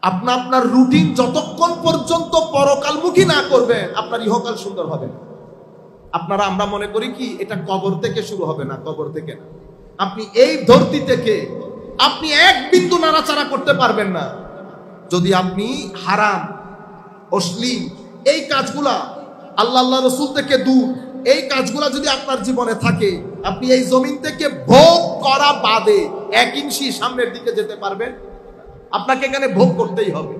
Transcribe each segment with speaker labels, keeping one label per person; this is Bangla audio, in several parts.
Speaker 1: আপনি আপনার রুটিন যতক্ষণ পর্যন্ত পরকালমুখী না করবেন আপনার ইহকাল সুন্দর হবে না। আপনারা আমরা মনে করি কি এটা কবর থেকে শুরু হবে, না, কবর থেকে না। আপনি এই ধরতি থেকে আপনি এক বিন্দু নাড়াচাড়া করতে পারবেন না যদি আপনি হারাম, অশ্লীল এই কাজগুলা, আল্লাহ রসুল থেকে দূর এই কাজগুলা যদি আপনার জীবনে থাকে, আপনি এই জমিন থেকে ভোগ করা বাদে 1 ইঞ্চি সামনের দিকে যেতে পারবেন। আপনাকে এখানে ভোগ করতেই হবে।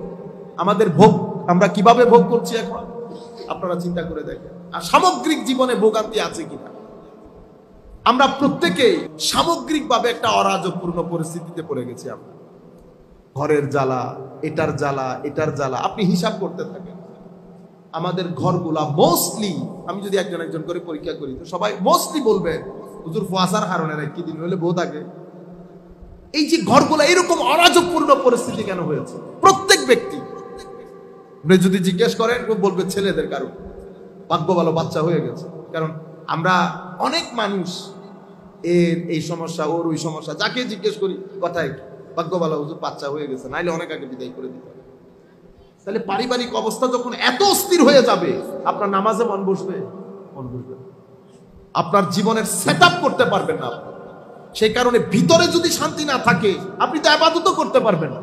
Speaker 1: আমাদের ভোগ আমরা কিভাবে ভোগ করছি এখন আপনারা চিন্তা করে দেখেন। আর সামগ্রিক জীবনে ভোগান্তি আছে কিনা? আমরা প্রত্যেকে সামগ্রিকভাবে একটা অরাজকপূর্ণ পরিস্থিতিতে পড়ে গেছি। আমরা ঘরের জ্বালা, এটার জ্বালা, এটার জ্বালা, আপনি হিসাব করতে থাকেন। আমাদের ঘরগুলা মোস্টলি, আমি যদি একজন একজন করে পরীক্ষা করি তো সবাই মোস্টলি বলবে হুজুর ফুয়াশার কারণে কি দিন হলে বোধ আগে। এই যে ঘরগুলা এরকম অরাজকপূর্ণ পরিস্থিতি কেন হয়েছে? প্রত্যেক ব্যক্তি যদি জিজ্ঞেস করেন বলবে ছেলেদের কারণ, ভাগ্য ভালো বাচ্চা হয়ে গেছে। কারণ আমরা অনেক মানুষ এর এই সমস্যা, ওর ওই সমস্যা, যাকে জিজ্ঞেস করি কথায় ভাগ্য ভালো হুজুর বাচ্চা হয়ে গেছে, নাইলে অনেক আগে বিদায় করে দিতে হবে। তাহলে পারিবারিক অবস্থা যখন এত অস্থির হয়ে যাবে, আপনার নামাজে মন বসবে? মন বসবে। আপনার জীবনের সেট আপ করতে পারবেন না। সেই কারণে ভিতরে যদি শান্তি না থাকে আপনি তো ইবাদতও করতে পারবেন না।